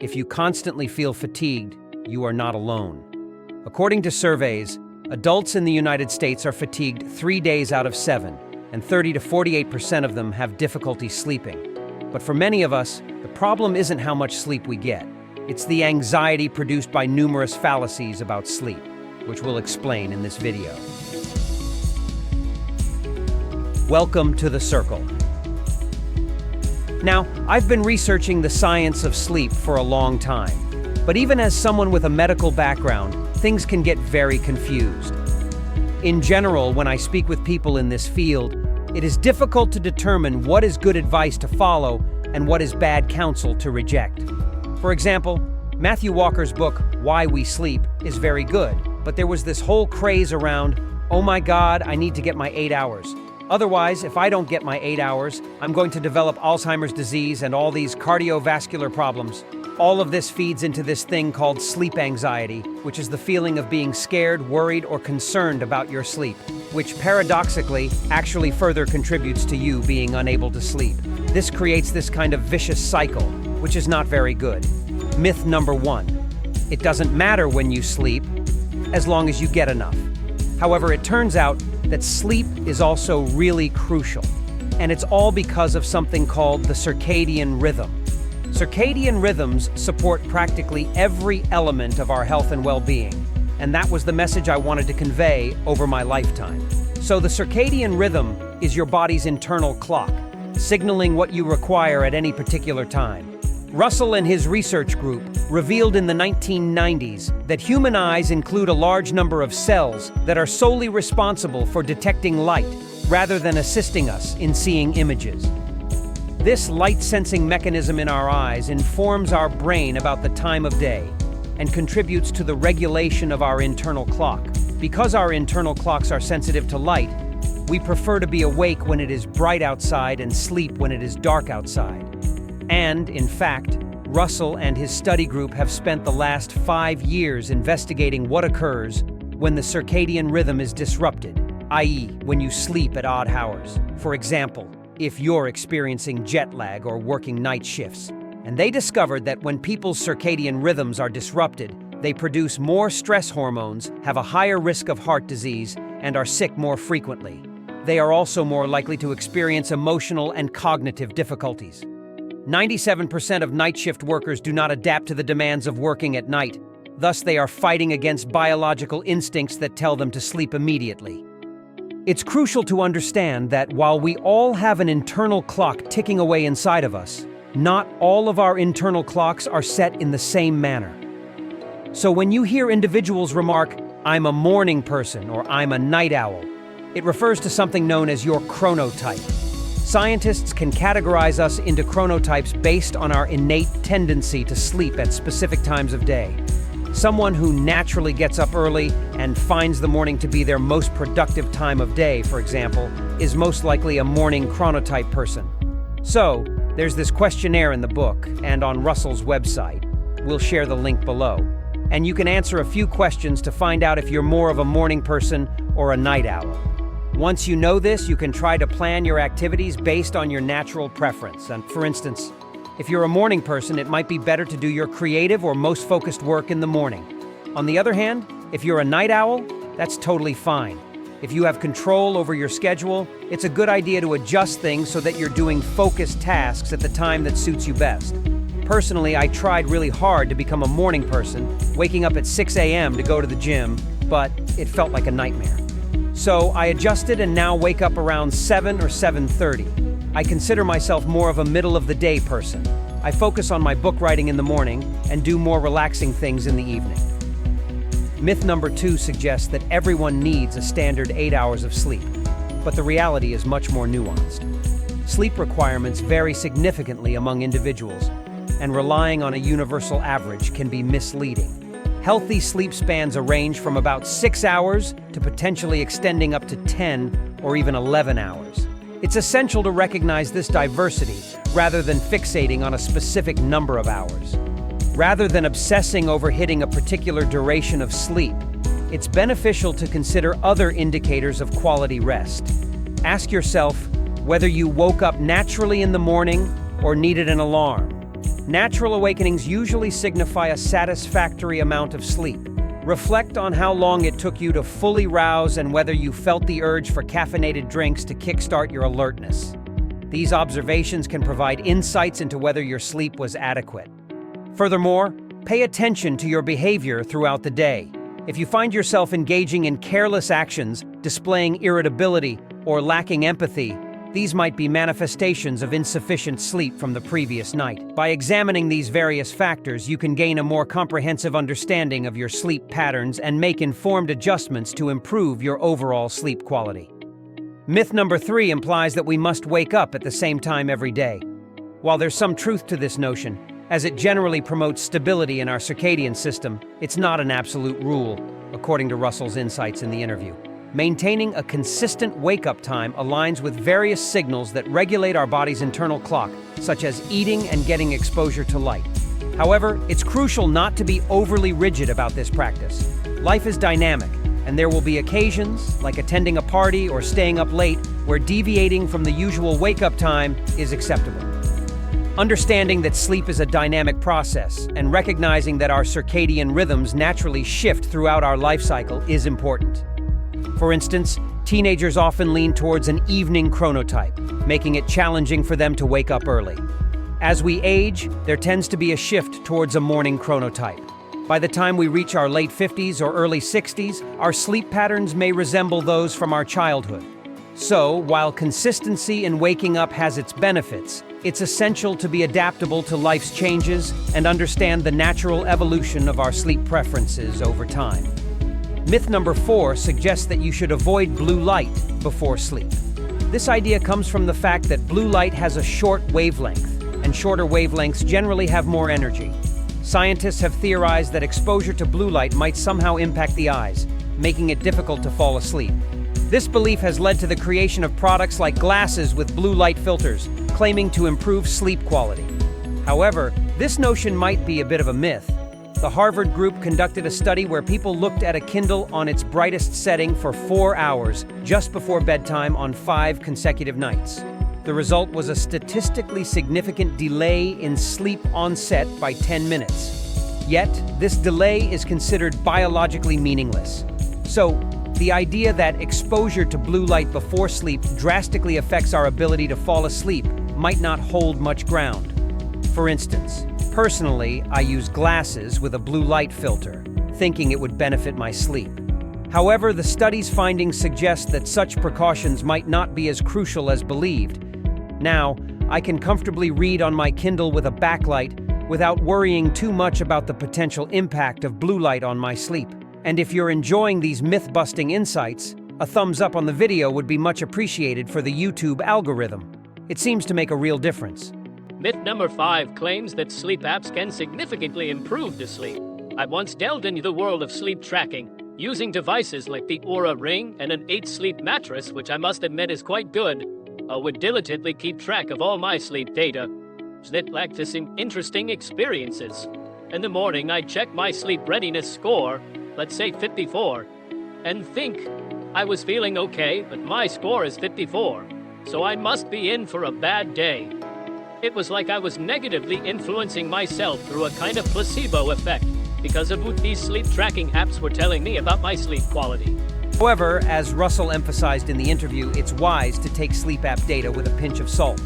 If you constantly feel fatigued, you are not alone. According to surveys, adults in the United States are fatigued 3 days out of 7, and 30 to 48% of them have difficulty sleeping. But for many of us, the problem isn't how much sleep we get. It's the anxiety produced by numerous fallacies about sleep, which we'll explain in this video. Welcome to the Circle. Now, I've been researching the science of sleep for a long time, but even as someone with a medical background, things can get very confused. In general, when I speak with people in this field, it is difficult to determine what is good advice to follow and what is bad counsel to reject. For example, Matthew Walker's book, Why We Sleep, is very good, but there was this whole craze around, oh my God, I need to get my 8 hours. Otherwise, if I don't get my 8 hours, I'm going to develop Alzheimer's disease and all these cardiovascular problems. All of this feeds into this thing called sleep anxiety, which is the feeling of being scared, worried, or concerned about your sleep, which paradoxically actually further contributes to you being unable to sleep. This creates this kind of vicious cycle, which is not very good. Myth number 1. It doesn't matter when you sleep, as long as you get enough. However, it turns out that sleep is also really crucial, and it's all because of something called the circadian rhythm. Circadian rhythms support practically every element of our health and well-being, and that was the message I wanted to convey over my lifetime. So the circadian rhythm is your body's internal clock, signaling what you require at any particular time. Russell and his research group revealed in the 1990s that human eyes include a large number of cells that are solely responsible for detecting light, rather than assisting us in seeing images. This light-sensing mechanism in our eyes informs our brain about the time of day and contributes to the regulation of our internal clock. Because our internal clocks are sensitive to light, we prefer to be awake when it is bright outside and sleep when it is dark outside. And, in fact, Russell and his study group have spent the last 5 years investigating what occurs when the circadian rhythm is disrupted, i.e., when you sleep at odd hours. For example, if you're experiencing jet lag or working night shifts. And they discovered that when people's circadian rhythms are disrupted, they produce more stress hormones, have a higher risk of heart disease, and are sick more frequently. They are also more likely to experience emotional and cognitive difficulties. 97% of night shift workers do not adapt to the demands of working at night. Thus, they are fighting against biological instincts that tell them to sleep immediately. It's crucial to understand that while we all have an internal clock ticking away inside of us, not all of our internal clocks are set in the same manner. So when you hear individuals remark, "I'm a morning person" or "I'm a night owl," it refers to something known as your chronotype. Scientists can categorize us into chronotypes based on our innate tendency to sleep at specific times of day. Someone who naturally gets up early and finds the morning to be their most productive time of day, for example, is most likely a morning chronotype person. So, there's this questionnaire in the book and on Russell's website. We'll share the link below. And you can answer a few questions to find out if you're more of a morning person or a night owl. Once you know this, you can try to plan your activities based on your natural preference. And for instance, if you're a morning person, it might be better to do your creative or most focused work in the morning. On the other hand, if you're a night owl, that's totally fine. If you have control over your schedule, it's a good idea to adjust things so that you're doing focused tasks at the time that suits you best. Personally, I tried really hard to become a morning person, waking up at 6 a.m. to go to the gym, but it felt like a nightmare. So I adjusted and now wake up around 7 or 7:30. I consider myself more of a middle-of-the-day person. I focus on my book writing in the morning and do more relaxing things in the evening. Myth number 2 suggests that everyone needs a standard 8 hours of sleep, but the reality is much more nuanced. Sleep requirements vary significantly among individuals, and relying on a universal average can be misleading. Healthy sleep spans range from about 6 hours to potentially extending up to 10 or even 11 hours. It's essential to recognize this diversity rather than fixating on a specific number of hours. Rather than obsessing over hitting a particular duration of sleep, it's beneficial to consider other indicators of quality rest. Ask yourself whether you woke up naturally in the morning or needed an alarm. Natural awakenings usually signify a satisfactory amount of sleep. Reflect on how long it took you to fully rouse and whether you felt the urge for caffeinated drinks to kickstart your alertness. These observations can provide insights into whether your sleep was adequate. Furthermore, pay attention to your behavior throughout the day. If you find yourself engaging in careless actions, displaying irritability, or lacking empathy, these might be manifestations of insufficient sleep from the previous night. By examining these various factors, you can gain a more comprehensive understanding of your sleep patterns and make informed adjustments to improve your overall sleep quality. Myth number 3 implies that we must wake up at the same time every day. While there's some truth to this notion, as it generally promotes stability in our circadian system, it's not an absolute rule, according to Russell's insights in the interview. Maintaining a consistent wake-up time aligns with various signals that regulate our body's internal clock, such as eating and getting exposure to light. However, it's crucial not to be overly rigid about this practice. Life is dynamic, and there will be occasions, like attending a party or staying up late, where deviating from the usual wake-up time is acceptable. Understanding that sleep is a dynamic process and recognizing that our circadian rhythms naturally shift throughout our life cycle is important. For instance, teenagers often lean towards an evening chronotype, making it challenging for them to wake up early. As we age, there tends to be a shift towards a morning chronotype. By the time we reach our late 50s or early 60s, our sleep patterns may resemble those from our childhood. So, while consistency in waking up has its benefits, it's essential to be adaptable to life's changes and understand the natural evolution of our sleep preferences over time. Myth number 4 suggests that you should avoid blue light before sleep. This idea comes from the fact that blue light has a short wavelength, and shorter wavelengths generally have more energy. Scientists have theorized that exposure to blue light might somehow impact the eyes, making it difficult to fall asleep. This belief has led to the creation of products like glasses with blue light filters, claiming to improve sleep quality. However, this notion might be a bit of a myth. The Harvard group conducted a study where people looked at a Kindle on its brightest setting for 4 hours just before bedtime on 5 consecutive nights. The result was a statistically significant delay in sleep onset by 10 minutes. Yet, this delay is considered biologically meaningless. So, the idea that exposure to blue light before sleep drastically affects our ability to fall asleep might not hold much ground. For instance, personally, I use glasses with a blue light filter, thinking it would benefit my sleep. However, the study's findings suggest that such precautions might not be as crucial as believed. Now, I can comfortably read on my Kindle with a backlight without worrying too much about the potential impact of blue light on my sleep. And if you're enjoying these myth-busting insights, a thumbs up on the video would be much appreciated for the YouTube algorithm. It seems to make a real difference. Myth number 5 claims that sleep apps can significantly improve the sleep. I once delved into the world of sleep tracking, using devices like the Oura Ring and an 8-sleep mattress, which I must admit is quite good. I would diligently keep track of all my sleep data. That led to some interesting experiences. In the morning, I'd check my sleep readiness score, let's say 54, and think I was feeling okay, but my score is 54, so I must be in for a bad day. It was like I was negatively influencing myself through a kind of placebo effect because of what these sleep tracking apps were telling me about my sleep quality. However, as Russell emphasized in the interview, it's wise to take sleep app data with a pinch of salt.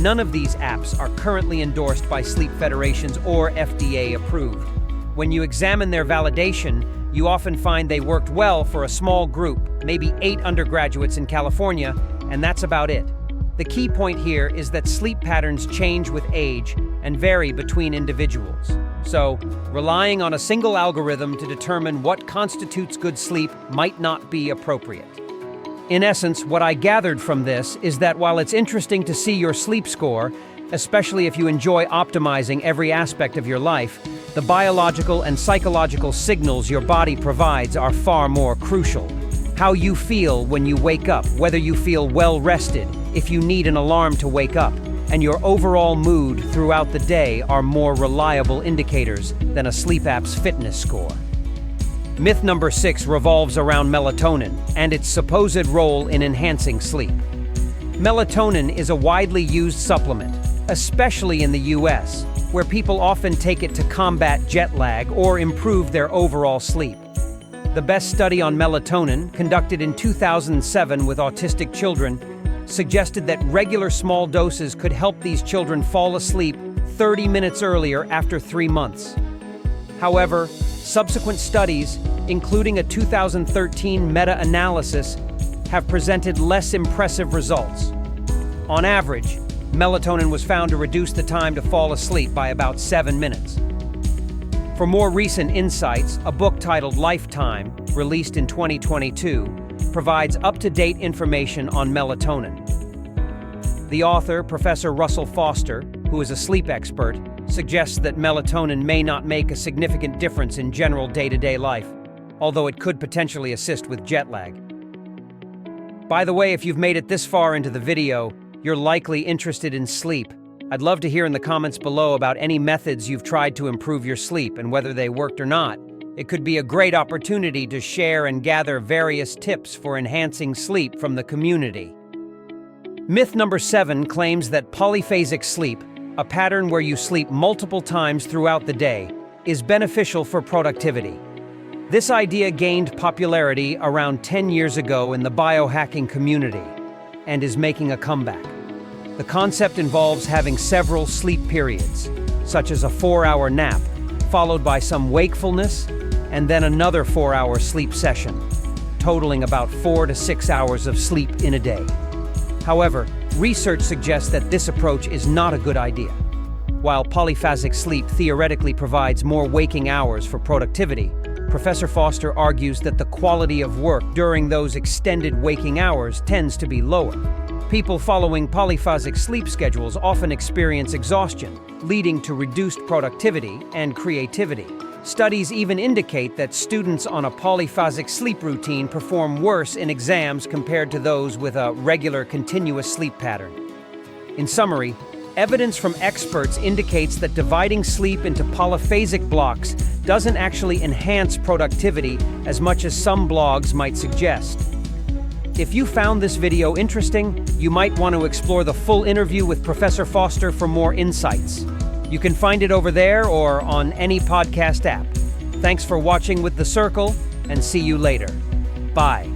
None of these apps are currently endorsed by sleep federations or FDA approved. When you examine their validation, you often find they worked well for a small group, maybe 8 undergraduates in California, and that's about it. The key point here is that sleep patterns change with age and vary between individuals. So, relying on a single algorithm to determine what constitutes good sleep might not be appropriate. In essence, what I gathered from this is that while it's interesting to see your sleep score, especially if you enjoy optimizing every aspect of your life, the biological and psychological signals your body provides are far more crucial. How you feel when you wake up, whether you feel well rested, if you need an alarm to wake up, and your overall mood throughout the day are more reliable indicators than a sleep app's fitness score. Myth number 6 revolves around melatonin and its supposed role in enhancing sleep. Melatonin is a widely used supplement, especially in the US. where people often take it to combat jet lag or improve their overall sleep. The best study on melatonin, conducted in 2007 with autistic children, suggested that regular small doses could help these children fall asleep 30 minutes earlier after 3 months. However, subsequent studies, including a 2013 meta-analysis, have presented less impressive results. On average, melatonin was found to reduce the time to fall asleep by about 7 minutes. For more recent insights, a book titled Lifetime, released in 2022, provides up-to-date information on melatonin. The author, Professor Russell Foster, who is a sleep expert, suggests that melatonin may not make a significant difference in general day-to-day life, although it could potentially assist with jet lag. By the way, if you've made it this far into the video, you're likely interested in sleep. I'd love to hear in the comments below about any methods you've tried to improve your sleep and whether they worked or not. It could be a great opportunity to share and gather various tips for enhancing sleep from the community. Myth number 7 claims that polyphasic sleep, a pattern where you sleep multiple times throughout the day, is beneficial for productivity. This idea gained popularity around 10 years ago in the biohacking community and is making a comeback. The concept involves having several sleep periods, such as a 4-hour nap, followed by some wakefulness, and then another 4-hour sleep session, totaling about 4 to 6 hours of sleep in a day. However, research suggests that this approach is not a good idea. While polyphasic sleep theoretically provides more waking hours for productivity, Professor Foster argues that the quality of work during those extended waking hours tends to be lower. People following polyphasic sleep schedules often experience exhaustion, leading to reduced productivity and creativity. Studies even indicate that students on a polyphasic sleep routine perform worse in exams compared to those with a regular continuous sleep pattern. In summary, evidence from experts indicates that dividing sleep into polyphasic blocks doesn't actually enhance productivity as much as some blogs might suggest. If you found this video interesting, you might want to explore the full interview with Professor Foster for more insights. You can find it over there or on any podcast app. Thanks for watching with The Circle, and see you later. Bye.